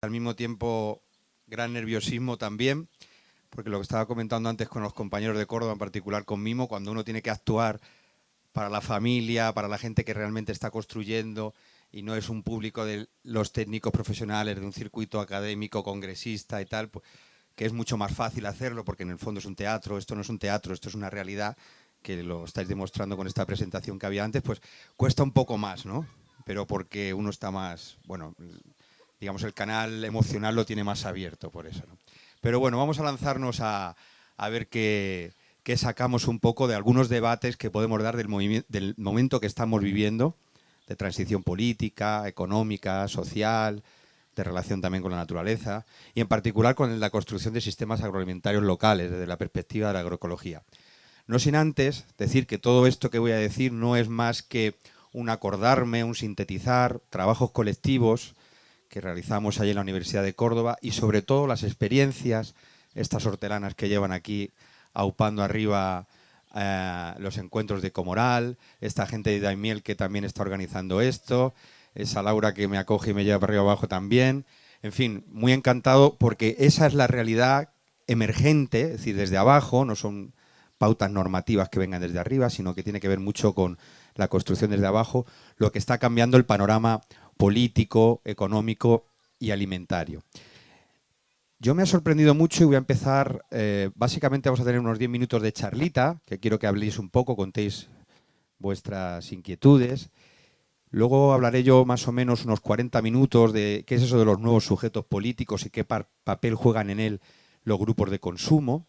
Al mismo tiempo, gran nerviosismo también, porque lo que estaba comentando antes con los compañeros de Córdoba, en particular con Mimo, cuando uno tiene que actuar para la familia, para la gente que realmente está construyendo y no es un público de los técnicos profesionales de un circuito académico, congresista y tal, pues, que es mucho más fácil hacerlo porque en el fondo es un teatro, esto no es un teatro, esto es una realidad, que lo estáis demostrando con esta presentación que había antes, pues cuesta un poco más, ¿no? Pero porque uno está más, bueno, digamos, el canal emocional lo tiene más abierto por eso, ¿no? Pero bueno, vamos a lanzarnos a ver qué sacamos un poco de algunos debates que podemos dar del momento que estamos viviendo, de transición política, económica, social, de relación también con la naturaleza, y en particular con la construcción de sistemas agroalimentarios locales, desde la perspectiva de la agroecología. No sin antes decir que todo esto que voy a decir no es más que un acordarme, un sintetizar, trabajos colectivos que realizamos allí en la Universidad de Córdoba y sobre todo las experiencias, estas hortelanas que llevan aquí aupando arriba los encuentros de Comoral, esta gente de Daimiel que también está organizando esto, esa Laura que me acoge y me lleva para arriba abajo también. En fin, muy encantado porque esa es la realidad emergente, es decir, desde abajo, no son pautas normativas que vengan desde arriba, sino que tiene que ver mucho con la construcción desde abajo, lo que está cambiando el panorama político, económico y alimentario. Yo me ha sorprendido mucho y voy a empezar, básicamente vamos a tener unos 10 minutos de charlita, que quiero que habléis un poco, contéis vuestras inquietudes. Luego hablaré yo más o menos unos 40 minutos de qué es eso de los nuevos sujetos políticos y qué papel juegan en él los grupos de consumo.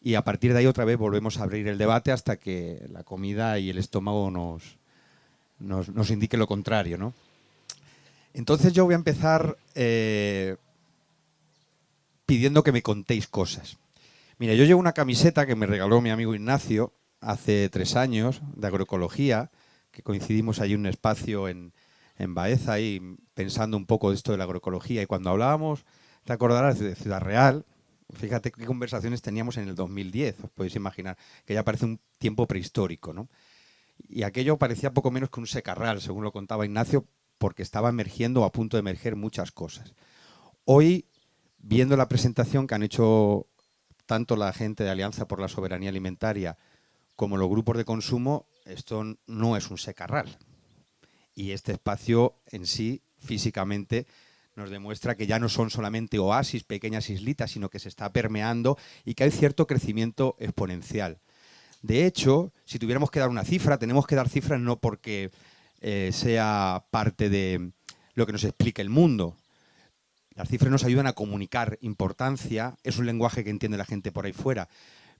Y a partir de ahí otra vez volvemos a abrir el debate hasta que la comida y el estómago nos indique lo contrario, ¿no? Entonces yo voy a empezar pidiendo que me contéis cosas. Mira, yo llevo una camiseta que me regaló mi amigo Ignacio hace 3 años, de agroecología, que coincidimos allí en un espacio en Baeza, y pensando un poco de esto de la agroecología. Y cuando hablábamos, te acordarás de Ciudad Real, fíjate qué conversaciones teníamos en el 2010, os podéis imaginar, que ya parece un tiempo prehistórico, ¿no? Y aquello parecía poco menos que un secarral, según lo contaba Ignacio, porque estaba emergiendo o a punto de emerger muchas cosas. Hoy, viendo la presentación que han hecho tanto la gente de Alianza por la Soberanía Alimentaria como los grupos de consumo, esto no es un secarral. Y este espacio en sí, físicamente, nos demuestra que ya no son solamente oasis, pequeñas islitas, sino que se está permeando y que hay cierto crecimiento exponencial. De hecho, si tuviéramos que dar una cifra, tenemos que dar cifras no porque sea parte de lo que nos explica el mundo. Las cifras nos ayudan a comunicar importancia, es un lenguaje que entiende la gente por ahí fuera.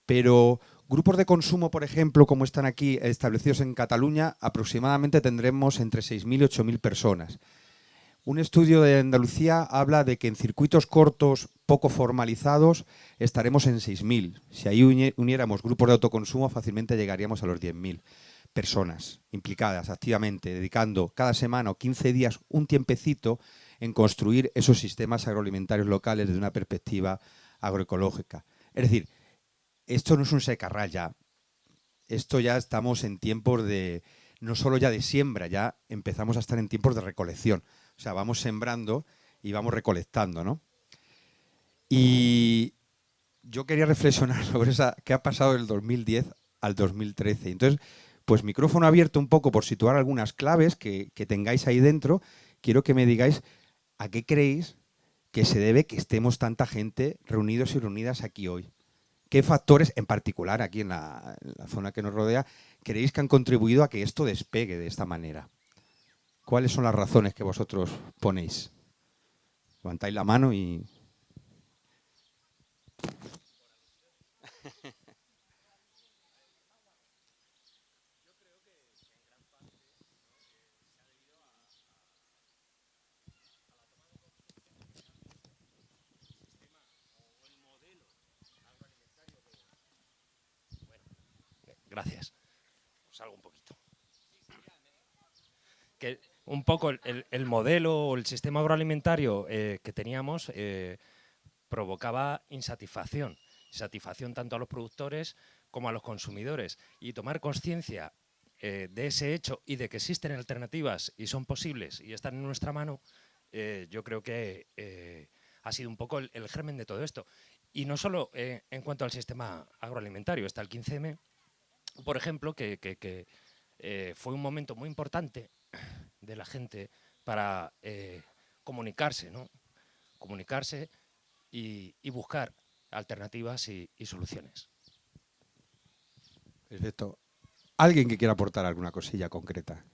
Pero grupos de consumo, por ejemplo, como están aquí establecidos en Cataluña, aproximadamente tendremos entre 6.000 y 8.000 personas. Un estudio de Andalucía habla de que en circuitos cortos poco formalizados estaremos en 6.000. Si ahí uniéramos grupos de autoconsumo, fácilmente llegaríamos a los 10.000 personas implicadas activamente, dedicando cada semana o 15 días un tiempecito en construir esos sistemas agroalimentarios locales desde una perspectiva agroecológica. Es decir, esto no es un secarral ya. Esto ya estamos en tiempos de, no solo ya de siembra, ya empezamos a estar en tiempos de recolección. O sea, vamos sembrando y vamos recolectando, ¿no? Y yo quería reflexionar sobre qué ha pasado del 2010 al 2013. Entonces, pues micrófono abierto un poco por situar algunas claves que tengáis ahí dentro. Quiero que me digáis a qué creéis que se debe que estemos tanta gente reunidos y reunidas aquí hoy. ¿Qué factores, en particular aquí en la zona que nos rodea, creéis que han contribuido a que esto despegue de esta manera? ¿Cuáles son las razones que vosotros ponéis? Levantáis la mano y... Gracias. Salgo un poquito. Que un poco el modelo o el sistema agroalimentario que teníamos provocaba insatisfacción. Insatisfacción tanto a los productores como a los consumidores. Y tomar conciencia de ese hecho y de que existen alternativas y son posibles y están en nuestra mano, yo creo que ha sido un poco el germen de todo esto. Y no solo en cuanto al sistema agroalimentario, está el 15M, por ejemplo, que fue un momento muy importante de la gente para comunicarse, ¿no? Comunicarse y buscar alternativas y soluciones. Perfecto. ¿Alguien que quiera aportar alguna cosilla concreta?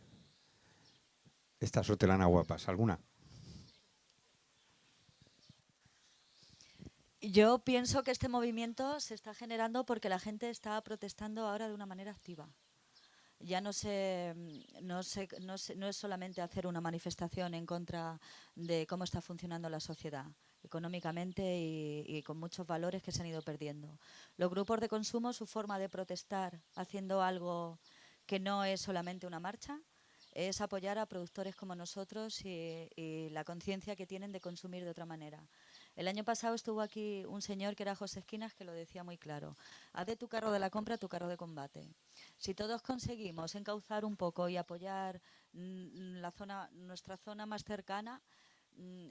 Estas hortelanas guapas, ¿alguna? Yo pienso que este movimiento se está generando porque la gente está protestando ahora de una manera activa. Ya no es solamente hacer una manifestación en contra de cómo está funcionando la sociedad económicamente y con muchos valores que se han ido perdiendo. Los grupos de consumo, su forma de protestar haciendo algo que no es solamente una marcha, es apoyar a productores como nosotros y la conciencia que tienen de consumir de otra manera. El año pasado estuvo aquí un señor que era José Esquinas que lo decía muy claro. Haz de tu carro de la compra tu carro de combate. Si todos conseguimos encauzar un poco y apoyar nuestra zona más cercana,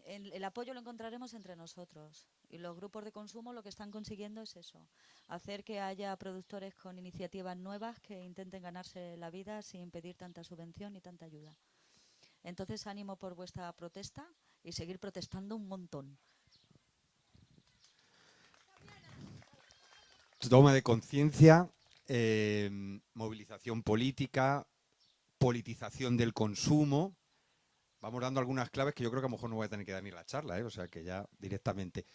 el apoyo lo encontraremos entre nosotros. Y los grupos de consumo lo que están consiguiendo es eso, hacer que haya productores con iniciativas nuevas que intenten ganarse la vida sin pedir tanta subvención ni tanta ayuda. Entonces, ánimo por vuestra protesta y seguir protestando un montón. Toma de conciencia, movilización política, politización del consumo. Vamos dando algunas claves que yo creo que a lo mejor no voy a tener que dar ni la charla, ¿eh? O sea que ya directamente.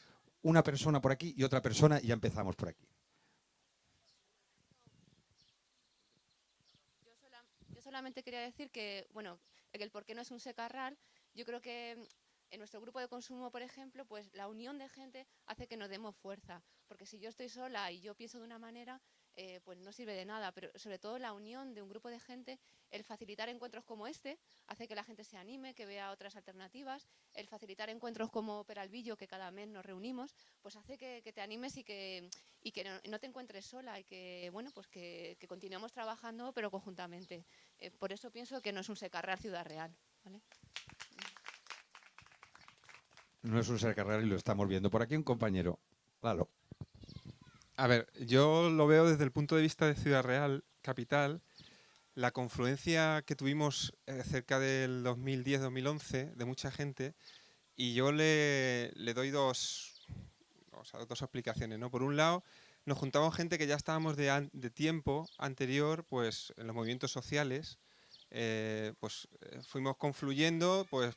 Una persona por aquí y otra persona y ya empezamos por aquí. Yo solamente quería decir que, bueno, el por qué no es un secarral, yo creo que en nuestro grupo de consumo, por ejemplo, pues la unión de gente hace que nos demos fuerza, porque si yo estoy sola y yo pienso de una manera, pues no sirve de nada, pero sobre todo la unión de un grupo de gente, el facilitar encuentros como este, hace que la gente se anime, que vea otras alternativas, el facilitar encuentros como Peralvillo, que cada mes nos reunimos, pues hace que te animes y que no te encuentres sola y que, bueno, pues que continuemos trabajando, pero conjuntamente. Por eso pienso que no es un secarral Ciudad Real, ¿vale? No es un secarral y lo estamos viendo. Por aquí un compañero. Lalo. A ver, yo lo veo desde el punto de vista de Ciudad Real, capital, la confluencia que tuvimos cerca del 2010-2011 de mucha gente, y yo le doy dos explicaciones, ¿no? Por un lado, nos juntamos gente que ya estábamos de tiempo anterior, pues en los movimientos sociales, fuimos confluyendo pues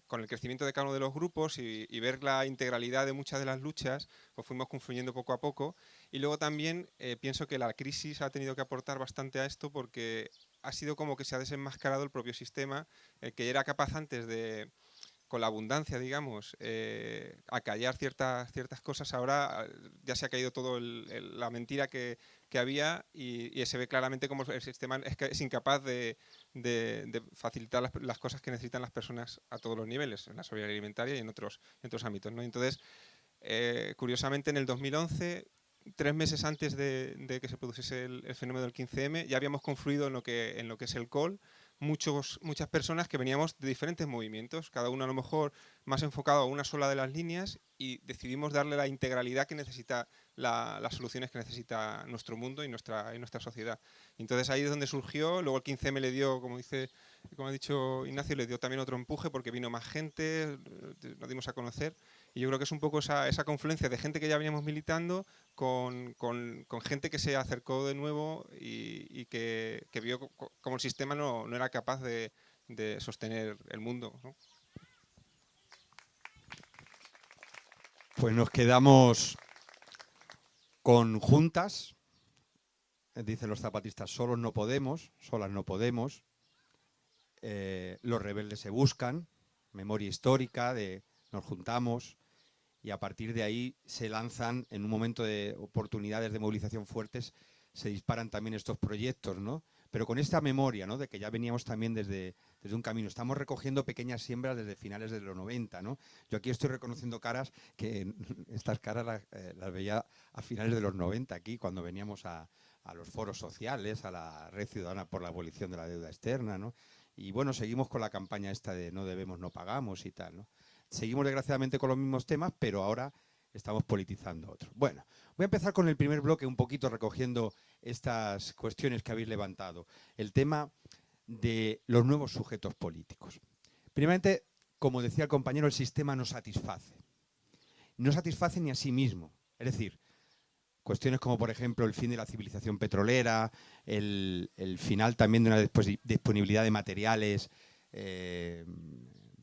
con el crecimiento de cada uno de los grupos y ver la integralidad de muchas de las luchas, pues fuimos confluyendo poco a poco. Y luego también pienso que la crisis ha tenido que aportar bastante a esto, porque ha sido como que se ha desenmascarado el propio sistema, el que era capaz antes de, con la abundancia, digamos, acallar ciertas cosas. Ahora ya se ha caído todo la mentira que había, y se ve claramente cómo el sistema es incapaz de facilitar las cosas que necesitan las personas a todos los niveles, en la seguridad alimentaria y en otros ámbitos, ¿no? Entonces, curiosamente, en el 2011, 3 meses antes de que se produciese el fenómeno del 15M, ya habíamos confluido en lo que es el COL, muchas personas que veníamos de diferentes movimientos, cada uno a lo mejor más enfocado a una sola de las líneas, y decidimos darle la integralidad que necesita, las soluciones que necesita nuestro mundo y nuestra sociedad. Entonces ahí es donde surgió. Luego el 15M le dio, como ha dicho Ignacio, le dio también otro empuje porque vino más gente, nos dimos a conocer, y yo creo que es un poco esa confluencia de gente que ya veníamos militando con gente que se acercó de nuevo y que vio como el sistema no era capaz de sostener el mundo, ¿no? Pues nos quedamos con juntas. Dicen los zapatistas, solos no podemos, solas no podemos. Los rebeldes se buscan, memoria histórica, nos juntamos, y a partir de ahí se lanzan, en un momento de oportunidades de movilización fuertes, se disparan también estos proyectos, ¿no? Pero con esta memoria, ¿no?, de que ya veníamos también desde un camino. Estamos recogiendo pequeñas siembras desde finales de los 90, ¿no? Yo aquí estoy reconociendo caras que estas caras las veía a finales de los 90 aquí, cuando veníamos a los foros sociales, a la Red Ciudadana por la Abolición de la Deuda Externa, ¿no? Y bueno, seguimos con la campaña esta de no debemos, no pagamos y tal, ¿no? Seguimos desgraciadamente con los mismos temas, pero ahora estamos politizando otros. Bueno, voy a empezar con el primer bloque, un poquito recogiendo estas cuestiones que habéis levantado. El tema de los nuevos sujetos políticos. Primeramente, como decía el compañero, el sistema no satisface. No satisface ni a sí mismo. Es decir, cuestiones como, por ejemplo, el fin de la civilización petrolera, el final también de una disponibilidad de materiales,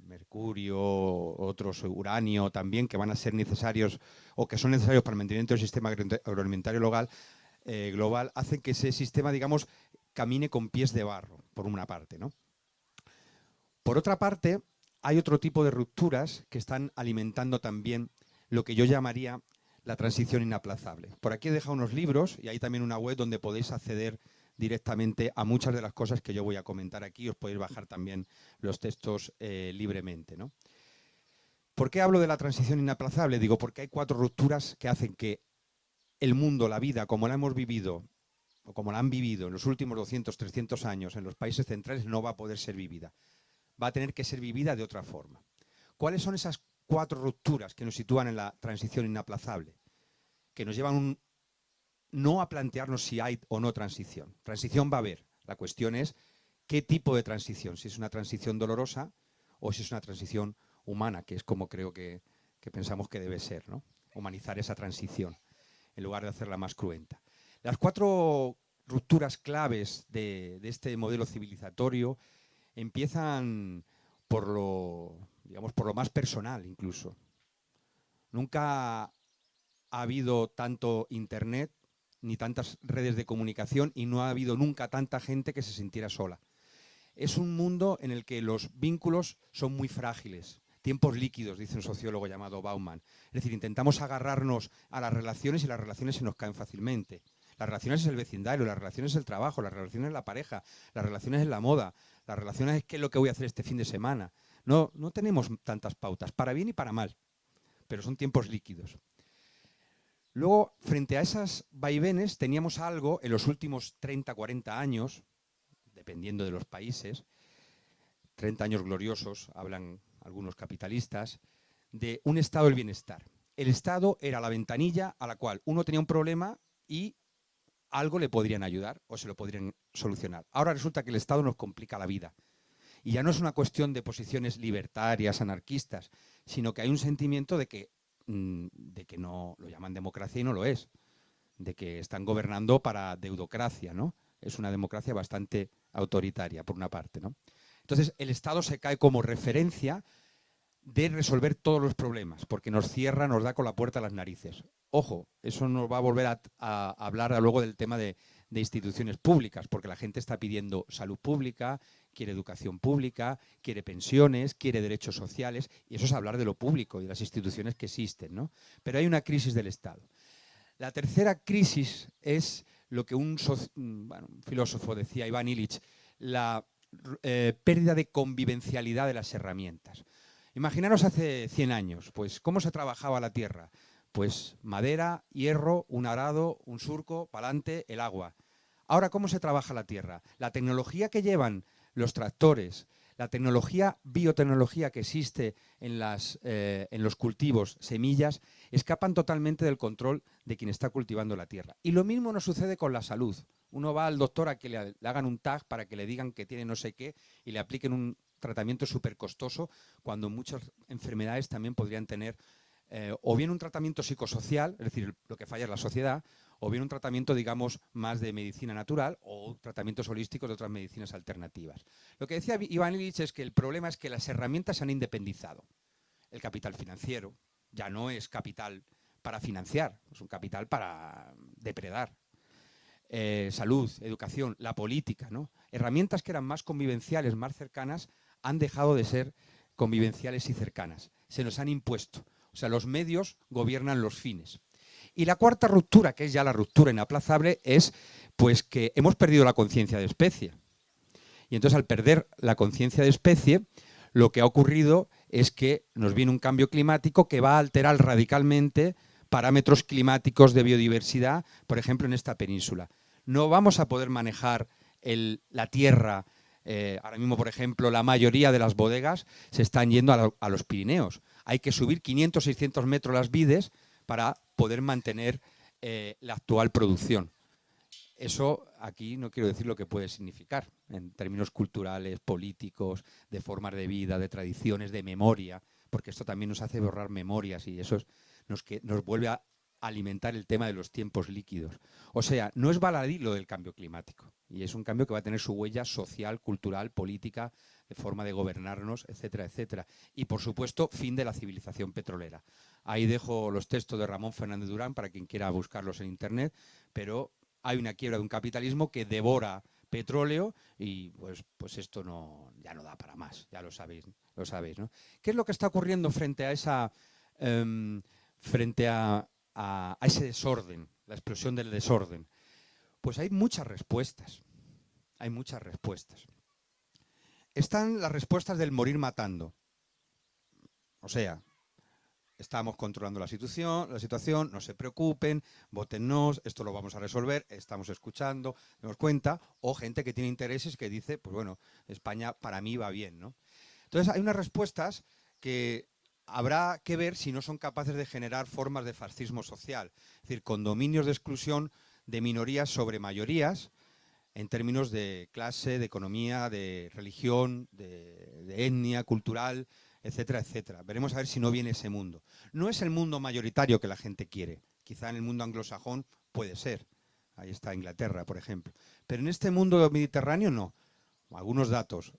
mercurio, otros, uranio también, que van a ser necesarios o que son necesarios para el mantenimiento del sistema agroalimentario global, hacen que ese sistema, digamos, camine con pies de barro, por una parte, ¿no? Por otra parte, hay otro tipo de rupturas que están alimentando también lo que yo llamaría la transición inaplazable. Por aquí he dejado unos libros y hay también una web donde podéis acceder directamente a muchas de las cosas que yo voy a comentar aquí. Os podéis bajar también los textos libremente, ¿no? ¿Por qué hablo de la transición inaplazable? Digo, porque hay 4 rupturas que hacen que el mundo, la vida, como la hemos vivido, o como la han vivido en los últimos 200, 300 años en los países centrales, no va a poder ser vivida. Va a tener que ser vivida de otra forma. ¿Cuáles son esas 4 rupturas que nos sitúan en la transición inaplazable? Que nos llevan no a plantearnos si hay o no transición. Transición va a haber. La cuestión es qué tipo de transición. Si es una transición dolorosa o si es una transición humana, que es como creo que pensamos que debe ser, ¿no? Humanizar esa transición en lugar de hacerla más cruenta. Las 4 rupturas claves de este modelo civilizatorio empiezan por lo más personal incluso. Nunca ha habido tanto internet ni tantas redes de comunicación y no ha habido nunca tanta gente que se sintiera sola. Es un mundo en el que los vínculos son muy frágiles, tiempos líquidos, dice un sociólogo llamado Bauman. Es decir, intentamos agarrarnos a las relaciones y las relaciones se nos caen fácilmente. Las relaciones es el vecindario, las relaciones es el trabajo, las relaciones es la pareja, las relaciones es la moda, las relaciones es qué es lo que voy a hacer este fin de semana. No tenemos tantas pautas, para bien y para mal, pero son tiempos líquidos. Luego, frente a esas vaivenes, teníamos algo en los últimos 30, 40 años, dependiendo de los países, 30 años gloriosos, hablan algunos capitalistas, de un estado del bienestar. El Estado era la ventanilla a la cual uno tenía un problema y algo le podrían ayudar o se lo podrían solucionar. Ahora resulta que el Estado nos complica la vida. Y ya no es una cuestión de posiciones libertarias, anarquistas, sino que hay un sentimiento de que no lo llaman democracia y no lo es, de que están gobernando para deudocracia, ¿no? Es una democracia bastante autoritaria, por una parte, ¿no? Entonces, el Estado se cae como referencia de resolver todos los problemas, porque nos cierra, nos da con la puerta a las narices. Ojo, eso nos va a volver a hablar luego del tema de instituciones públicas, porque la gente está pidiendo salud pública, quiere educación pública, quiere pensiones, quiere derechos sociales, y eso es hablar de lo público y de las instituciones que existen, ¿no? Pero hay una crisis del Estado. La tercera crisis es lo que un filósofo decía, Iván Illich, la pérdida de convivencialidad de las herramientas. Imaginaros hace 100 años, pues ¿cómo se trabajaba la tierra? Pues madera, hierro, un arado, un surco, pa'lante, el agua. Ahora, ¿cómo se trabaja la tierra? La tecnología que llevan los tractores, la biotecnología que existe en los cultivos, semillas, escapan totalmente del control de quien está cultivando la tierra. Y lo mismo nos sucede con la salud. Uno va al doctor a que le hagan un tag para que le digan que tiene no sé qué y le apliquen un tratamiento súper costoso, cuando muchas enfermedades también podrían tener o bien un tratamiento psicosocial, es decir, lo que falla es la sociedad, o bien un tratamiento, digamos, más de medicina natural o tratamientos holísticos de otras medicinas alternativas. Lo que decía Iván Illich es que el problema es que las herramientas se han independizado. El capital financiero ya no es capital para financiar, es un capital para depredar. Salud, educación, la política, ¿no? Herramientas que eran más convivenciales, más cercanas, han dejado de ser convivenciales y cercanas. Se nos han impuesto. O sea, los medios gobiernan los fines. Y la cuarta ruptura, que es ya la ruptura inaplazable, es pues que hemos perdido la conciencia de especie. Y entonces, al perder la conciencia de especie, lo que ha ocurrido es que nos viene un cambio climático que va a alterar radicalmente parámetros climáticos de biodiversidad, por ejemplo, en esta península. No vamos a poder manejar la tierra Ahora mismo, por ejemplo, la mayoría de las bodegas se están yendo a los Pirineos. Hay que subir 500, 600 metros las vides para poder mantener la actual producción. Eso aquí no quiero decir lo que puede significar en términos culturales, políticos, de formas de vida, de tradiciones, de memoria, porque esto también nos hace borrar memorias y eso nos vuelve a alimentar el tema de los tiempos líquidos. O sea, no es baladí lo del cambio climático y es un cambio que va a tener su huella social, cultural, política, de forma de gobernarnos, etcétera, etcétera. Y, por supuesto, fin de la civilización petrolera. Ahí dejo los textos de Ramón Fernández Durán para quien quiera buscarlos en Internet, pero hay una quiebra de un capitalismo que devora petróleo y pues esto ya no da para más, ya lo sabéis, ¿no? ¿Qué es lo que está ocurriendo frente a ese desorden, la explosión del desorden? Pues hay muchas respuestas, Están las respuestas del morir matando. O sea, estamos controlando la situación, no se preocupen, vótennos, esto lo vamos a resolver, estamos escuchando, nos cuenta, o gente que tiene intereses que dice, pues bueno, España para mí va bien, ¿no? Entonces hay unas respuestas que habrá que ver si no son capaces de generar formas de fascismo social, es decir, condominios de exclusión de minorías sobre mayorías, en términos de clase, de economía, de religión, de etnia, cultural, etcétera, etcétera. Veremos a ver si no viene ese mundo. No es el mundo mayoritario que la gente quiere. Quizá en el mundo anglosajón puede ser. Ahí está Inglaterra, por ejemplo. Pero en este mundo mediterráneo no. Algunos datos.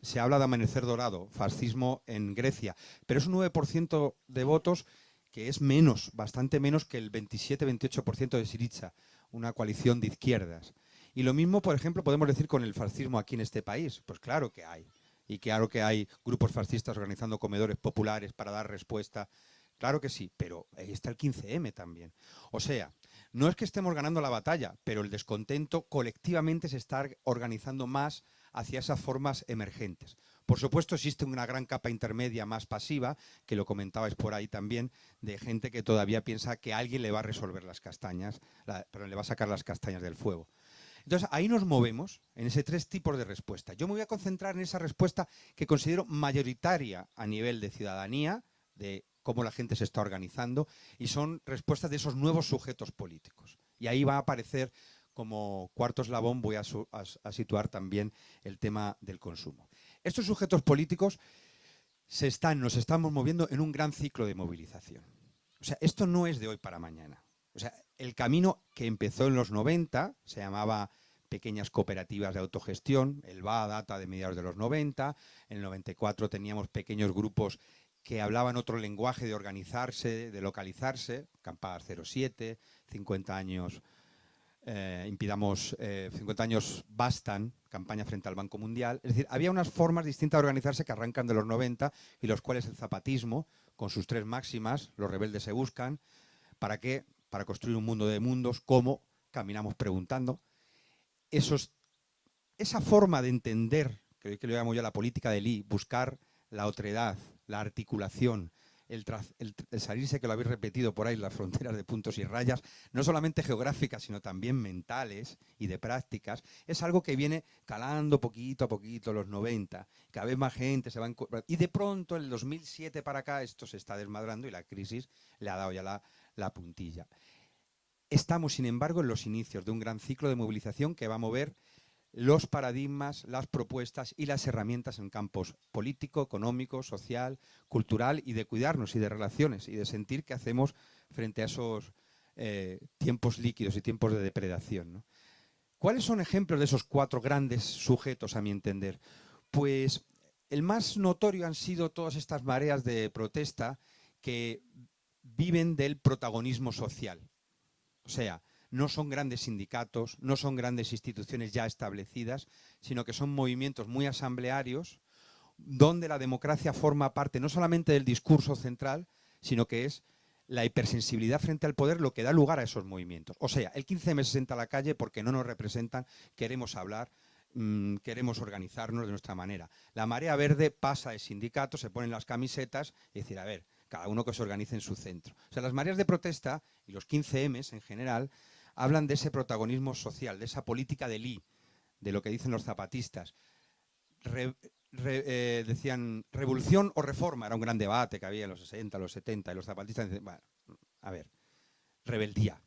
Se habla de amanecer dorado, fascismo en Grecia. Pero es un 9% de votos que es menos, bastante menos que el 27-28% de Syriza, una coalición de izquierdas. Y lo mismo, por ejemplo, podemos decir con el fascismo aquí en este país. Pues claro que hay. Y claro que hay grupos fascistas organizando comedores populares para dar respuesta. Claro que sí, pero ahí está el 15M también. O sea, no es que estemos ganando la batalla, pero el descontento colectivamente se está organizando más hacia esas formas emergentes. Por supuesto, existe una gran capa intermedia más pasiva, que lo comentabais por ahí también, de gente que todavía piensa que alguien le va a resolver las castañas, pero le va a sacar las castañas del fuego. Entonces, ahí nos movemos en ese tres tipos de respuesta. Yo me voy a concentrar en esa respuesta que considero mayoritaria a nivel de ciudadanía, de cómo la gente se está organizando, y son respuestas de esos nuevos sujetos políticos. Y ahí va a aparecer como cuarto eslabón, voy a situar también el tema del consumo. Estos sujetos políticos nos estamos moviendo en un gran ciclo de movilización. O sea, esto no es de hoy para mañana. O sea, el camino que empezó en los 90 se llamaba pequeñas cooperativas de autogestión, el BA data de mediados de los 90, en el 94 teníamos pequeños grupos que hablaban otro lenguaje de organizarse, de localizarse, Campadas 07, 50 años, 50 años bastan, campaña frente al Banco Mundial. Es decir, había unas formas distintas de organizarse que arrancan de los 90 y los cuales el zapatismo, con sus tres máximas, los rebeldes se buscan, ¿para qué? Para construir un mundo de mundos, ¿cómo? Caminamos preguntando. Esa forma de entender, que lo llamo yo la política del I, buscar la otredad, la articulación, el salirse, que lo habéis repetido por ahí, las fronteras de puntos y rayas, no solamente geográficas, sino también mentales y de prácticas, es algo que viene calando poquito a poquito los 90. Cada vez más gente se va incorporando. Y de pronto, en el 2007 para acá, esto se está desmadrando y la crisis le ha dado ya la puntilla. Estamos, sin embargo, en los inicios de un gran ciclo de movilización que va a mover los paradigmas, las propuestas y las herramientas en campos político, económico, social, cultural y de cuidarnos y de relaciones y de sentir qué hacemos frente a esos tiempos líquidos y tiempos de depredación, ¿no? ¿Cuáles son ejemplos de esos cuatro grandes sujetos, a mi entender? Pues el más notorio han sido todas estas mareas de protesta que viven del protagonismo social. O sea, no son grandes sindicatos, no son grandes instituciones ya establecidas, sino que son movimientos muy asamblearios, donde la democracia forma parte no solamente del discurso central, sino que es la hipersensibilidad frente al poder lo que da lugar a esos movimientos. O sea, el 15M se sienta a la calle porque no nos representan, queremos hablar, queremos organizarnos de nuestra manera. La marea verde pasa de sindicatos, se ponen las camisetas y decir, a ver, cada uno que se organice en su centro. O sea, las mareas de protesta y los 15Ms en general hablan de ese protagonismo social, de esa política del I, de lo que dicen los zapatistas. decían revolución o reforma, era un gran debate que había en los 60, los 70, y los zapatistas dicen, bueno, a ver, rebeldía.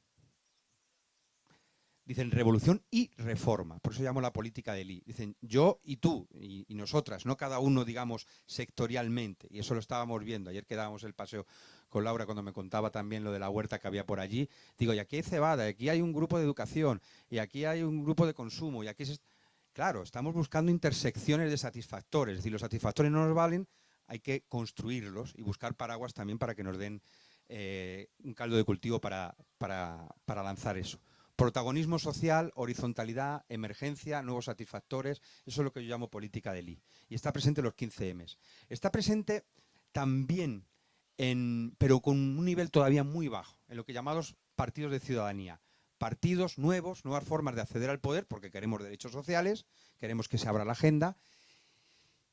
Dicen revolución y reforma, por eso llamo la política de Lee. Dicen yo y tú y nosotras, no cada uno, digamos, sectorialmente. Y eso lo estábamos viendo. Ayer que dábamos el paseo con Laura cuando me contaba también lo de la huerta que había por allí. Digo, y aquí hay cebada, y aquí hay un grupo de educación, y aquí hay un grupo de consumo, y aquí es... Claro, estamos buscando intersecciones de satisfactores. Es decir, los satisfactores no nos valen, hay que construirlos y buscar paraguas también para que nos den un caldo de cultivo para lanzar eso. Protagonismo social, horizontalidad, emergencia, nuevos satisfactores, eso es lo que yo llamo política de Lee. Y está presente en los 15Ms. Está presente también, pero con un nivel todavía muy bajo, en lo que llamados partidos de ciudadanía. Partidos nuevos, nuevas formas de acceder al poder, porque queremos derechos sociales, queremos que se abra la agenda,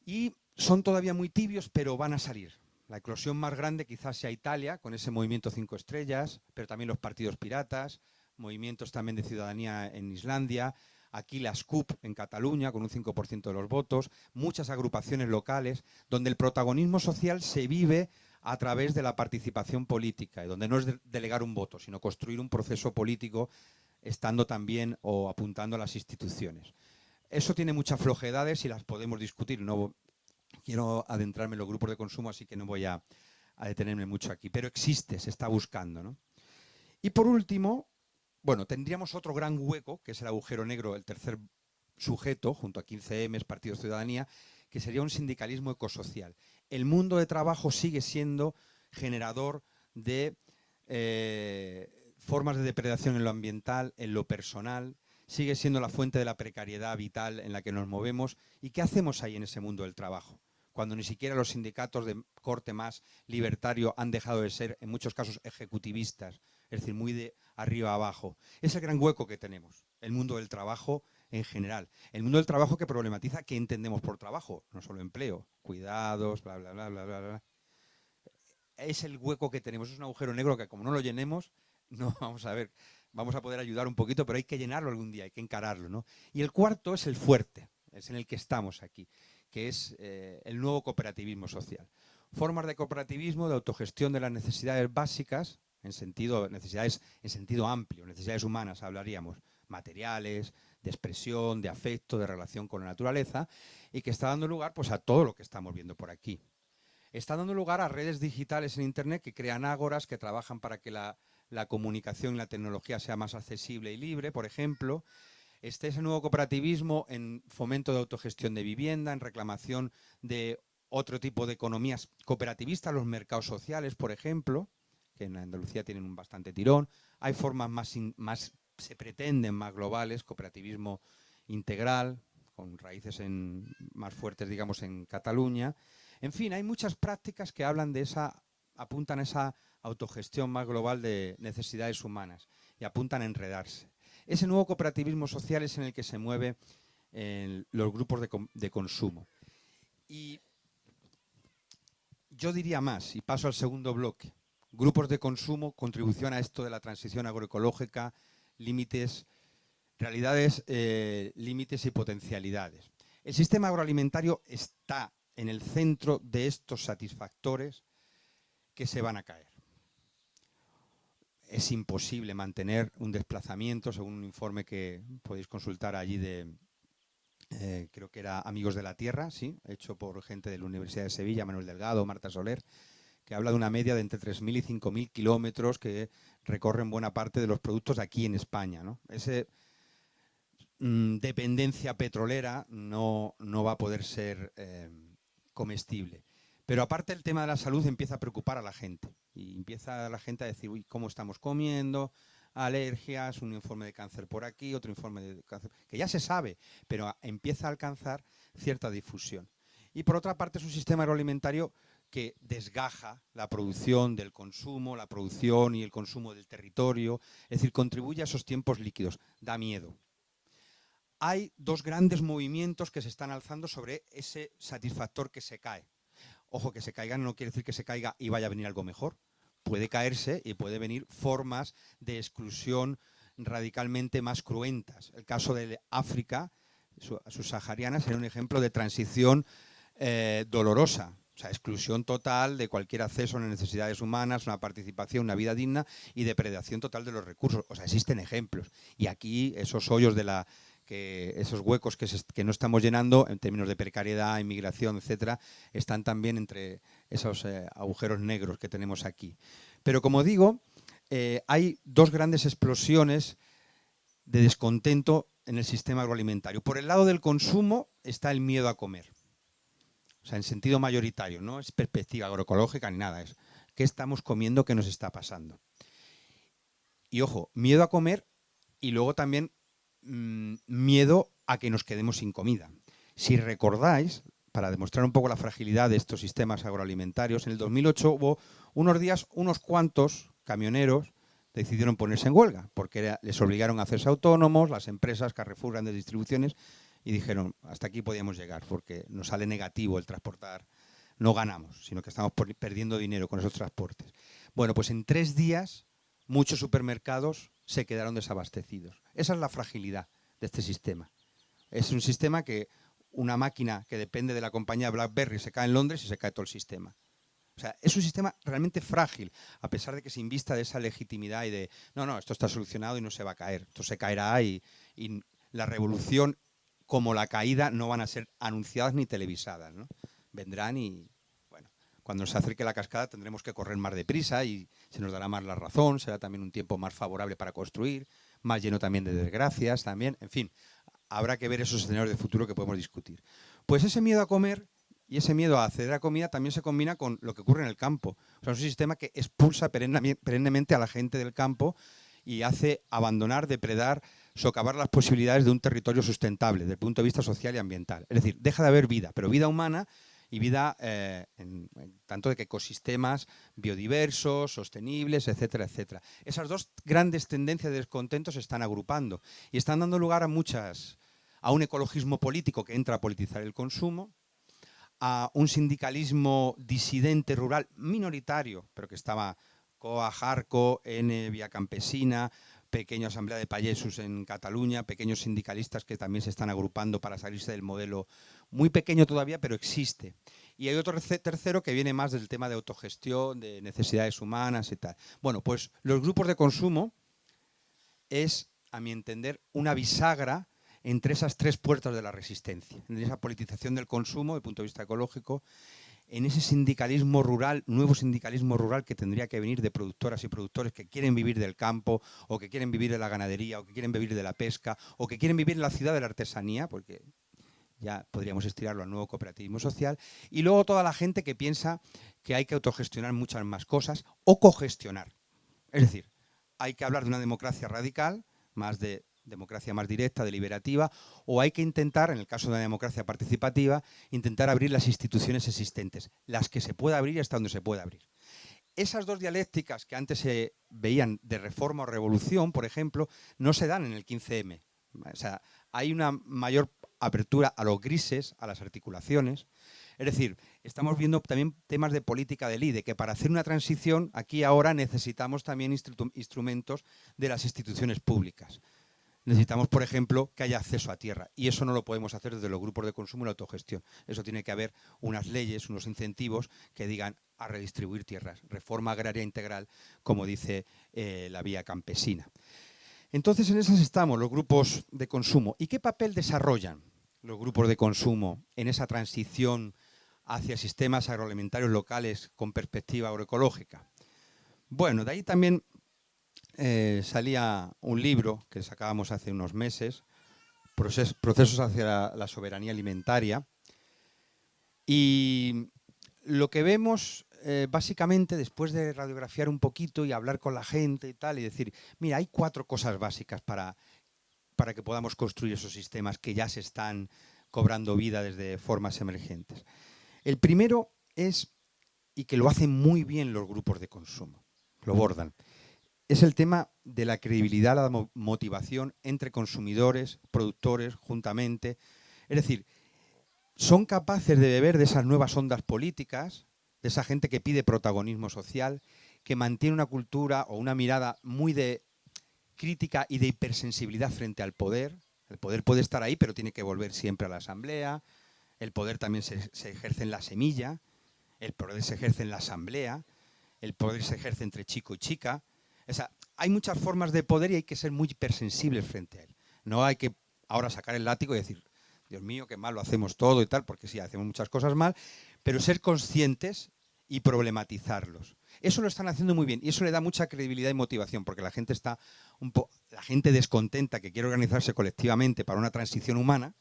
y son todavía muy tibios, pero van a salir. La eclosión más grande quizás sea Italia, con ese movimiento 5 estrellas, pero también los partidos piratas, movimientos también de ciudadanía en Islandia, aquí las CUP en Cataluña con un 5% de los votos, muchas agrupaciones locales donde el protagonismo social se vive a través de la participación política y donde no es delegar un voto, sino construir un proceso político estando también o apuntando a las instituciones. Eso tiene muchas flojedades y las podemos discutir. No quiero adentrarme en los grupos de consumo, así que no voy a detenerme mucho aquí, pero existe, se está buscando, ¿no? Y por último, bueno, tendríamos otro gran hueco, que es el agujero negro, el tercer sujeto, junto a 15Ms, Partidos de Ciudadanía, que sería un sindicalismo ecosocial. El mundo de trabajo sigue siendo generador de formas de depredación en lo ambiental, en lo personal, sigue siendo la fuente de la precariedad vital en la que nos movemos. ¿Y qué hacemos ahí en ese mundo del trabajo? Cuando ni siquiera los sindicatos de corte más libertario han dejado de ser, en muchos casos, ejecutivistas, es decir, muy de arriba a abajo. Es el gran hueco que tenemos, el mundo del trabajo en general. El mundo del trabajo que problematiza qué entendemos por trabajo, no solo empleo, cuidados, bla, bla, bla, bla, bla, bla. Es el hueco que tenemos, es un agujero negro que como no lo llenemos, no vamos a ver, vamos a poder ayudar un poquito, pero hay que llenarlo algún día, hay que encararlo, ¿no? Y el cuarto es el fuerte, es en el que estamos aquí, que es el nuevo cooperativismo social. Formas de cooperativismo, de autogestión de las necesidades básicas, necesidades en sentido amplio, necesidades humanas hablaríamos, materiales, de expresión, de afecto, de relación con la naturaleza, y que está dando lugar pues, a todo lo que estamos viendo por aquí. Está dando lugar a redes digitales en Internet que crean ágoras, que trabajan para que la comunicación y la tecnología sea más accesible y libre, por ejemplo. Está ese nuevo cooperativismo en fomento de autogestión de vivienda, en reclamación de otro tipo de economías cooperativistas, los mercados sociales, por ejemplo, que en Andalucía tienen un bastante tirón. Hay formas más se pretenden más globales, cooperativismo integral, con raíces más fuertes, digamos, en Cataluña. En fin, hay muchas prácticas que hablan de apuntan a esa autogestión más global de necesidades humanas y apuntan a enredarse. Ese nuevo cooperativismo social es en el que se mueven los grupos de consumo. Y yo diría más, y paso al segundo bloque. Grupos de consumo, contribución a esto de la transición agroecológica, límites, realidades, límites y potencialidades. El sistema agroalimentario está en el centro de estos satisfactores que se van a caer. Es imposible mantener un desplazamiento, según un informe que podéis consultar allí creo que era Amigos de la Tierra, sí, hecho por gente de la Universidad de Sevilla, Manuel Delgado, Marta Soler, que habla de una media de entre 3.000 y 5.000 kilómetros que recorren buena parte de los productos aquí en España, ¿no? Esa dependencia petrolera no va a poder ser comestible. Pero aparte el tema de la salud empieza a preocupar a la gente. Y empieza la gente a decir, uy, ¿cómo estamos comiendo? Alergias, un informe de cáncer por aquí, otro informe de cáncer, que ya se sabe, pero empieza a alcanzar cierta difusión. Y por otra parte es un sistema agroalimentario que desgaja la producción del consumo, la producción y el consumo del territorio, es decir, contribuye a esos tiempos líquidos, da miedo. Hay dos grandes movimientos que se están alzando sobre ese satisfactor que se cae. Ojo, que se caiga no quiere decir que se caiga y vaya a venir algo mejor. Puede caerse y puede venir formas de exclusión radicalmente más cruentas. El caso de África subsahariana sería un ejemplo de transición dolorosa. O sea, exclusión total de cualquier acceso a las necesidades humanas, una participación, una vida digna y depredación total de los recursos. O sea, existen ejemplos. Y aquí esos hoyos esos huecos que no estamos llenando en términos de precariedad, inmigración, etcétera, están también entre esos agujeros negros que tenemos aquí. Pero como digo, hay dos grandes explosiones de descontento en el sistema agroalimentario. Por el lado del consumo está el miedo a comer. O sea, en sentido mayoritario, no es perspectiva agroecológica ni nada, es qué estamos comiendo, qué nos está pasando. Y ojo, miedo a comer y luego también miedo a que nos quedemos sin comida. Si recordáis, para demostrar un poco la fragilidad de estos sistemas agroalimentarios, en el 2008 hubo unos días, unos cuantos camioneros decidieron ponerse en huelga, porque les obligaron a hacerse autónomos, las empresas, Carrefour, grandes distribuciones, y dijeron, hasta aquí podíamos llegar, porque nos sale negativo el transportar, no ganamos, sino que estamos perdiendo dinero con esos transportes. Bueno, pues en 3 días muchos supermercados se quedaron desabastecidos. Esa es la fragilidad de este sistema. Es un sistema que una máquina que depende de la compañía BlackBerry se cae en Londres y se cae todo el sistema. O sea, es un sistema realmente frágil, a pesar de que se invista de esa legitimidad y de, no, esto está solucionado y no se va a caer, esto se caerá y la revolución como la caída no van a ser anunciadas ni televisadas, ¿no? Vendrán y, bueno, cuando se acerque la cascada tendremos que correr más deprisa y se nos dará más la razón, será también un tiempo más favorable para construir, más lleno también de desgracias también, en fin, habrá que ver esos escenarios de futuro que podemos discutir. Pues ese miedo a comer y ese miedo a acceder a comida también se combina con lo que ocurre en el campo. O sea, es un sistema que expulsa perennemente a la gente del campo y hace abandonar, depredar, socavar las posibilidades de un territorio sustentable desde el punto de vista social y ambiental. Es decir, deja de haber vida, pero vida humana y vida tanto de que ecosistemas biodiversos, sostenibles, etcétera, etcétera. Esas dos grandes tendencias de descontento se están agrupando y están dando lugar a un ecologismo político que entra a politizar el consumo, a un sindicalismo disidente rural minoritario, pero que estaba COA, JARCO, N, Vía Campesina, pequeña asamblea de payesos en Cataluña, pequeños sindicalistas que también se están agrupando para salirse del modelo muy pequeño todavía, pero existe. Y hay otro tercero que viene más del tema de autogestión, de necesidades humanas y tal. Bueno, pues los grupos de consumo es, a mi entender, una bisagra entre esas 3 puertas de la resistencia, en esa politización del consumo, desde el punto de vista ecológico, en ese sindicalismo rural, nuevo sindicalismo rural que tendría que venir de productoras y productores que quieren vivir del campo, o que quieren vivir de la ganadería, o que quieren vivir de la pesca, o que quieren vivir en la ciudad de la artesanía, porque ya podríamos estirarlo al nuevo cooperativismo social, y luego toda la gente que piensa que hay que autogestionar muchas más cosas, o cogestionar. Es decir, hay que hablar de una democracia radical, democracia más directa, deliberativa, o hay que intentar, en el caso de una democracia participativa, intentar abrir las instituciones existentes, las que se pueda abrir hasta donde se pueda abrir. Esas dos dialécticas que antes se veían de reforma o revolución, por ejemplo, no se dan en el 15M. O sea, hay una mayor apertura a los grises, a las articulaciones. Es decir, estamos viendo también temas de política del IDE, que para hacer una transición, aquí ahora necesitamos también instrumentos de las instituciones públicas. Necesitamos, por ejemplo, que haya acceso a tierra y eso no lo podemos hacer desde los grupos de consumo y la autogestión. Eso tiene que haber unas leyes, unos incentivos que digan a redistribuir tierras, reforma agraria integral, como dice la Vía Campesina. Entonces, en esas estamos los grupos de consumo. ¿Y qué papel desarrollan los grupos de consumo en esa transición hacia sistemas agroalimentarios locales con perspectiva agroecológica? Bueno, de ahí también salía un libro que sacábamos hace unos meses, Procesos hacia la soberanía alimentaria, y lo que vemos básicamente, después de radiografiar un poquito y hablar con la gente y tal, y decir, mira, hay 4 cosas básicas para que podamos construir esos sistemas que ya se están cobrando vida desde formas emergentes. El primero es, y que lo hacen muy bien los grupos de consumo, lo bordan, es el tema de la credibilidad, la motivación entre consumidores, productores, juntamente. Es decir, son capaces de beber de esas nuevas ondas políticas, de esa gente que pide protagonismo social, que mantiene una cultura o una mirada muy de crítica y de hipersensibilidad frente al poder. Es El poder puede estar ahí, pero tiene que volver siempre a la asamblea. El poder también se ejerce en la semilla. El poder se ejerce en la asamblea. El poder se ejerce entre chico y chica. O sea, hay muchas formas de poder y hay que ser muy hipersensibles frente a él. No hay que ahora sacar el látigo y decir, Dios mío, qué mal lo hacemos todo y tal, porque sí, hacemos muchas cosas mal, pero ser conscientes y problematizarlos. Eso lo están haciendo muy bien y eso le da mucha credibilidad y motivación, porque la gente está la gente descontenta que quiere organizarse colectivamente para una transición humana,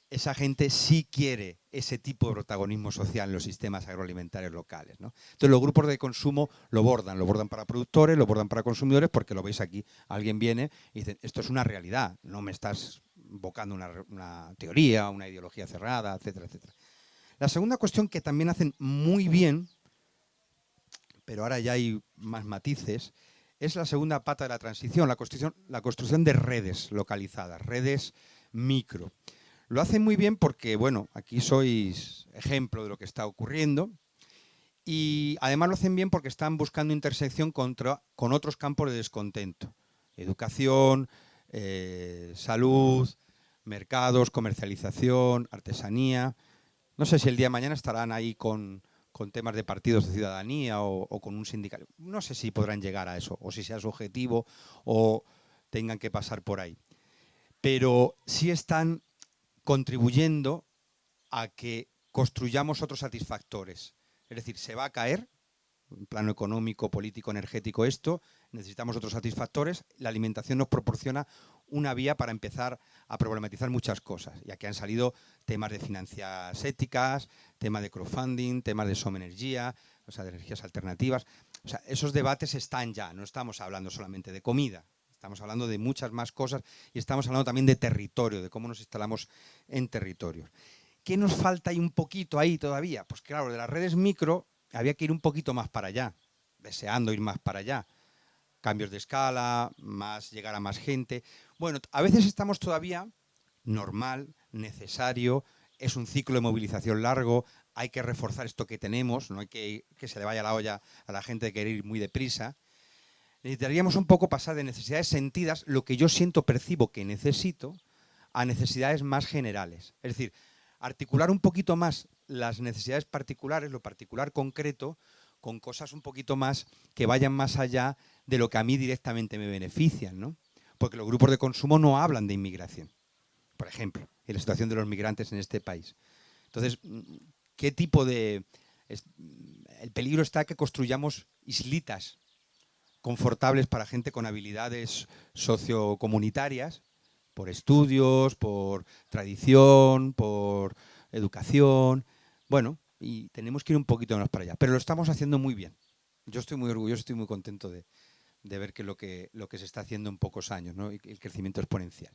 esa gente sí quiere ese tipo de protagonismo social en los sistemas agroalimentarios locales, ¿no? Entonces los grupos de consumo lo bordan para productores, lo bordan para consumidores, porque lo veis aquí, alguien viene y dice, esto es una realidad, no me estás invocando una teoría, una ideología cerrada, etcétera, etcétera. La segunda cuestión que también hacen muy bien, pero ahora ya hay más matices, es la segunda pata de la transición, la construcción de redes localizadas, redes micro. Lo hacen muy bien porque, bueno, aquí sois ejemplo de lo que está ocurriendo y además lo hacen bien porque están buscando intersección con otros campos de descontento. Educación, salud, mercados, comercialización, artesanía. No sé si el día de mañana estarán ahí con temas de partidos de ciudadanía o con un sindicato. No sé si podrán llegar a eso o si sea su objetivo o tengan que pasar por ahí. Pero sí están contribuyendo a que construyamos otros satisfactores. Es decir, se va a caer, en plano económico, político, energético, esto, necesitamos otros satisfactores. La alimentación nos proporciona una vía para empezar a problematizar muchas cosas. Y aquí han salido temas de finanzas éticas, temas de crowdfunding, temas de somenergía, o sea, de energías alternativas. O sea, esos debates están ya, no estamos hablando solamente de comida. Estamos hablando de muchas más cosas y estamos hablando también de territorio, de cómo nos instalamos en territorios. ¿Qué nos falta ahí un poquito ahí todavía? Pues claro, de las redes micro había que ir un poquito más para allá, deseando ir más para allá. Cambios de escala, llegar a más gente. Bueno, a veces estamos todavía normal, necesario, es un ciclo de movilización largo, hay que reforzar esto que tenemos, no hay que se le vaya la olla a la gente de querer ir muy deprisa. Necesitaríamos un poco pasar de necesidades sentidas, lo que yo siento, percibo que necesito, a necesidades más generales. Es decir, articular un poquito más las necesidades particulares, lo particular concreto, con cosas un poquito más que vayan más allá de lo que a mí directamente me benefician, ¿no? Porque los grupos de consumo no hablan de inmigración, por ejemplo, en la situación de los migrantes en este país. Entonces, ¿qué tipo de...? El peligro está que construyamos islitas confortables para gente con habilidades sociocomunitarias, por estudios, por tradición, por educación. Bueno, y tenemos que ir un poquito más para allá. Pero lo estamos haciendo muy bien. Yo estoy muy orgulloso, estoy muy contento de ver que lo que se está haciendo en pocos años, ¿no? Y el crecimiento exponencial.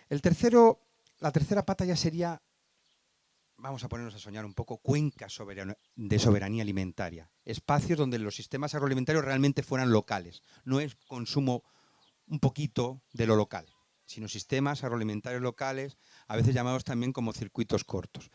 La tercera pata ya sería, vamos a ponernos a soñar un poco, cuencas de soberanía alimentaria. Espacios donde los sistemas agroalimentarios realmente fueran locales. No es consumo un poquito de lo local, sino sistemas agroalimentarios locales, a veces llamados también como circuitos cortos.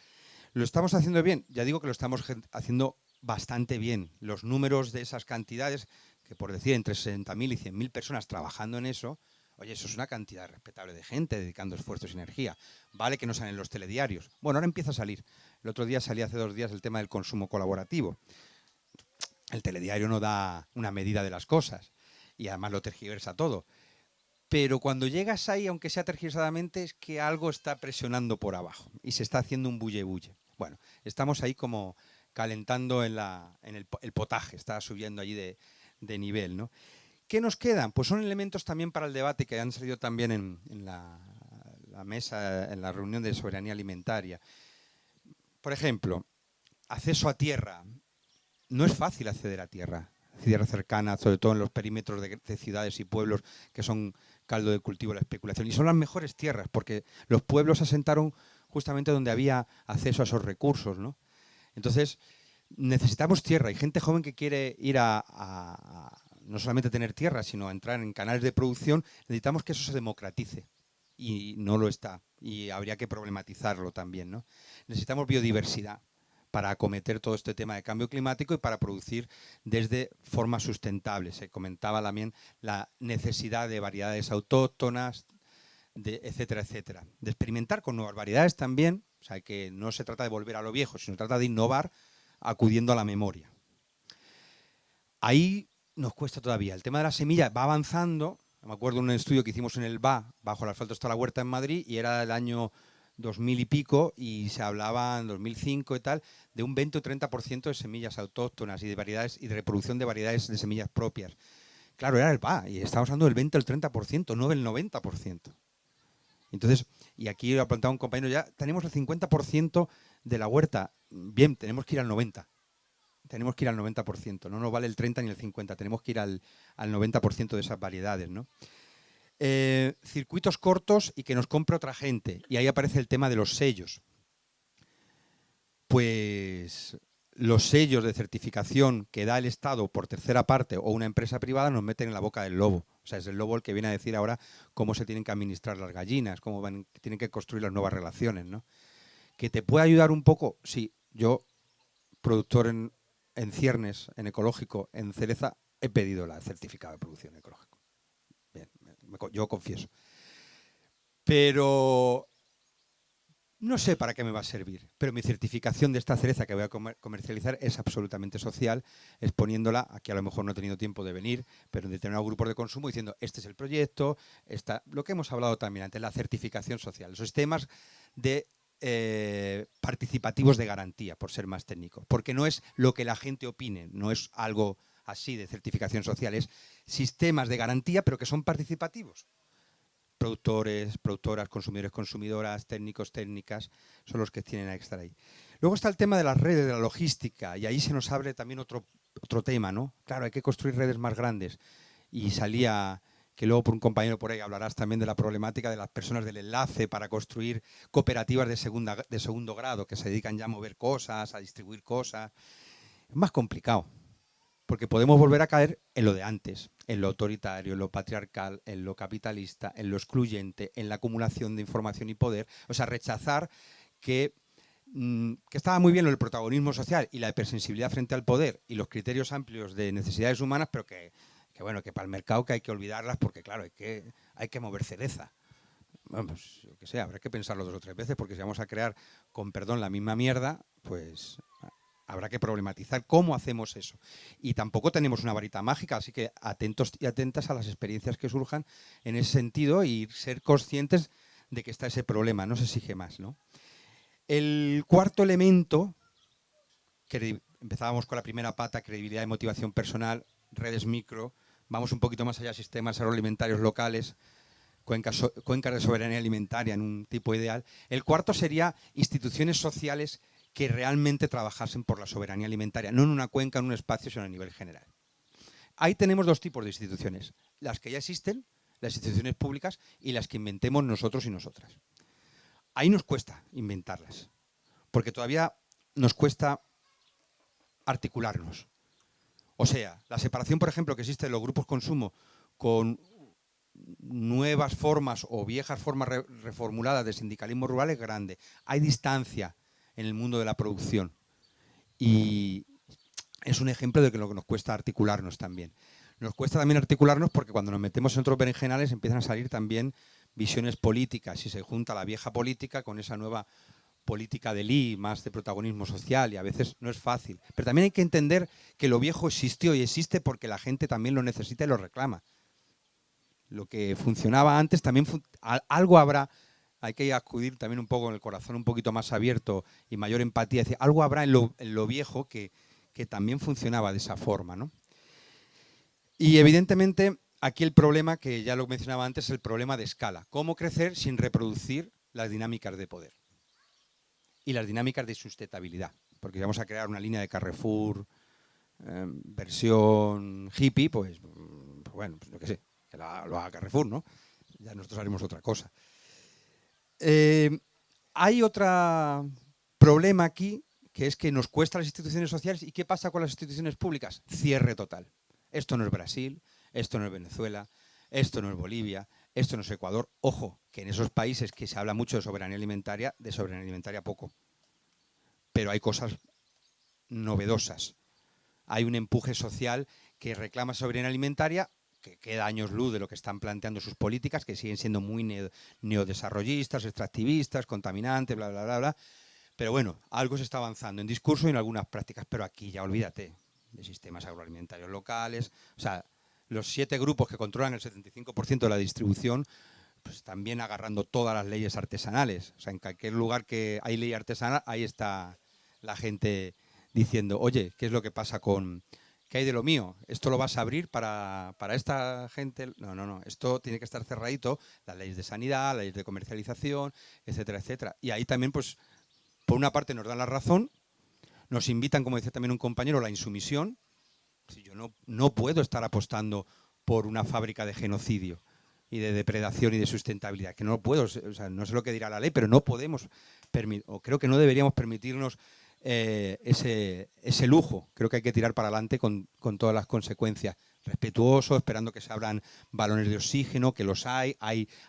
¿Lo estamos haciendo bien? Ya digo que lo estamos haciendo bastante bien. Los números de esas cantidades, que por decir entre 60.000 y 100.000 personas trabajando en eso, oye, eso es una cantidad respetable de gente dedicando esfuerzos y energía. Vale que no salen los telediarios. Bueno, ahora empieza a salir. El otro día salía hace 2 días el tema del consumo colaborativo. El telediario no da una medida de las cosas y además lo tergiversa todo. Pero cuando llegas ahí, aunque sea tergiversadamente, es que algo está presionando por abajo y se está haciendo un bulle-bulle. Bueno, estamos ahí como calentando el potaje, está subiendo allí de nivel, ¿no? ¿Qué nos quedan? Pues son elementos también para el debate que han salido también en la mesa, en la reunión de soberanía alimentaria. Por ejemplo, acceso a tierra. No es fácil acceder a tierra cercana, sobre todo en los perímetros de ciudades y pueblos que son caldo de cultivo de la especulación. Y son las mejores tierras, porque los pueblos se asentaron justamente donde había acceso a esos recursos, ¿no? Entonces, necesitamos tierra. Hay gente joven que quiere ir no solamente tener tierra, sino a entrar en canales de producción. Necesitamos que eso se democratice. Y no lo está. Y habría que problematizarlo también, ¿no? Necesitamos biodiversidad para acometer todo este tema de cambio climático y para producir desde formas sustentables. Se comentaba también la necesidad de variedades autóctonas, etcétera, etcétera. De experimentar con nuevas variedades también, o sea, que no se trata de volver a lo viejo, sino trata de innovar acudiendo a la memoria. Ahí nos cuesta todavía. El tema de la semilla va avanzando. Me acuerdo de un estudio que hicimos en el BA, bajo el asfalto está la huerta en Madrid, y era el año 2000 y pico, y se hablaba en 2005 y tal, de un 20 o 30% de semillas autóctonas y de variedades y de reproducción de variedades de semillas propias. Claro, era el BA, y estábamos hablando del 20 o el 30%, no del 90%. Entonces, y aquí lo ha planteado un compañero, ya tenemos el 50% de la huerta. Bien, tenemos que ir al 90%. Tenemos que ir al 90%, no nos vale el 30 ni el 50, tenemos que ir al 90% de esas variedades, ¿no? Circuitos cortos y que nos compre otra gente. Y ahí aparece el tema de los sellos. Pues los sellos de certificación que da el Estado por tercera parte o una empresa privada nos meten en la boca del lobo. O sea, es el lobo el que viene a decir ahora cómo se tienen que administrar las gallinas, cómo tienen que construir las nuevas relaciones, ¿no? ¿Que te puede ayudar un poco? Sí, yo, productor en ciernes, en ecológico, en cereza, he pedido la certificado de producción ecológico. Bien, yo confieso. Pero no sé para qué me va a servir, pero mi certificación de esta cereza que voy a comercializar es absolutamente social, exponiéndola, aquí a lo mejor no he tenido tiempo de venir, pero en determinados grupos de consumo diciendo, este es el proyecto, lo que hemos hablado también antes, la certificación social, los sistemas de participativos de garantía, por ser más técnico, porque no es lo que la gente opine, no es algo así de certificación social, es sistemas de garantía, pero que son participativos. Productores, productoras, consumidores, consumidoras, técnicos, técnicas, son los que tienen que estar ahí. Luego está el tema de las redes, de la logística, y ahí se nos abre también otro tema, ¿no? Claro, hay que construir redes más grandes. Y salía, que luego por un compañero por ahí hablarás también de la problemática de las personas del enlace para construir cooperativas de segundo grado, que se dedican ya a mover cosas, a distribuir cosas. Es más complicado. Porque podemos volver a caer en lo de antes, en lo autoritario, en lo patriarcal, en lo capitalista, en lo excluyente, en la acumulación de información y poder. O sea, rechazar que estaba muy bien lo del protagonismo social y la hipersensibilidad frente al poder y los criterios amplios de necesidades humanas, pero que bueno, que para el mercado que hay que olvidarlas porque, claro, hay que mover cereza. Bueno, pues, yo qué sé, habrá que pensarlo 2 o 3 veces porque si vamos a crear, con perdón, la misma mierda, pues habrá que problematizar cómo hacemos eso. Y tampoco tenemos una varita mágica, así que atentos y atentas a las experiencias que surjan en ese sentido y ser conscientes de que está ese problema, no se exige más, ¿no? El cuarto elemento, que empezábamos con la primera pata, credibilidad y motivación personal, redes micro, vamos un poquito más allá, sistemas agroalimentarios locales, cuencas de soberanía alimentaria en un tipo ideal. El cuarto sería instituciones sociales que realmente trabajasen por la soberanía alimentaria, no en una cuenca, en un espacio, sino a nivel general. Ahí tenemos 2 tipos de instituciones, las que ya existen, las instituciones públicas, y las que inventemos nosotros y nosotras. Ahí nos cuesta inventarlas, porque todavía nos cuesta articularnos. O sea, la separación, por ejemplo, que existe de los grupos consumo con nuevas formas o viejas formas reformuladas de sindicalismo rural es grande. Hay distancia en el mundo de la producción y es un ejemplo de lo que nos cuesta articularnos también. Nos cuesta también articularnos porque cuando nos metemos en otros berenjenales empiezan a salir también visiones políticas y se junta la vieja política con esa nueva política del I, más de protagonismo social, y a veces no es fácil. Pero también hay que entender que lo viejo existió y existe porque la gente también lo necesita y lo reclama. Lo que funcionaba antes también algo habrá. Hay que acudir también un poco con el corazón un poquito más abierto y mayor empatía. Es decir, algo habrá en lo viejo que también funcionaba de esa forma, ¿no? Y evidentemente aquí el problema, que ya lo mencionaba antes, es el problema de escala. ¿Cómo crecer sin reproducir las dinámicas de poder? Y las dinámicas de sustentabilidad. Porque si vamos a crear una línea de Carrefour, versión hippie, pues bueno, pues yo qué sé, que lo haga Carrefour, ¿no? Ya nosotros haremos otra cosa. Hay otro problema aquí, que es que nos cuesta las instituciones sociales. ¿Y qué pasa con las instituciones públicas? Cierre total. Esto no es Brasil, esto no es Venezuela, esto no es Bolivia, esto no es Ecuador. Ojo, que en esos países que se habla mucho de soberanía alimentaria poco. Pero hay cosas novedosas. Hay un empuje social que reclama soberanía alimentaria, que queda años luz de lo que están planteando sus políticas, que siguen siendo muy neodesarrollistas, extractivistas, contaminantes, bla, bla, bla, bla. Pero bueno, algo se está avanzando en discurso y en algunas prácticas, pero aquí ya olvídate de sistemas agroalimentarios locales. O sea, los 7 grupos que controlan el 75% de la distribución, pues también agarrando todas las leyes artesanales. O sea, en cualquier lugar que hay ley artesanal, ahí está la gente diciendo, oye, ¿qué es lo que pasa con... ¿Qué hay de lo mío? ¿Esto lo vas a abrir para esta gente? No, no, no. Esto tiene que estar cerradito. Las leyes de sanidad, las leyes de comercialización, etcétera, etcétera. Y ahí también, pues, por una parte nos dan la razón, nos invitan, como decía también un compañero, a la insumisión. Si yo no puedo estar apostando por una fábrica de genocidio y de depredación y de sustentabilidad, que no puedo, o sea, no sé lo que dirá la ley, pero no podemos, o creo que no deberíamos permitirnos ese lujo. Creo que hay que tirar para adelante con todas las consecuencias. Respetuoso, esperando que se abran balones de oxígeno, que los hay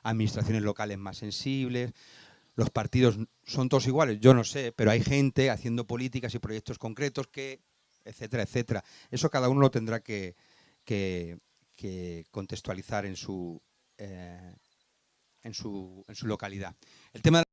administraciones locales más sensibles. Los partidos son todos iguales, yo no sé, pero hay gente haciendo políticas y proyectos concretos que, etcétera, etcétera. Eso cada uno lo tendrá que contextualizar en su localidad. El tema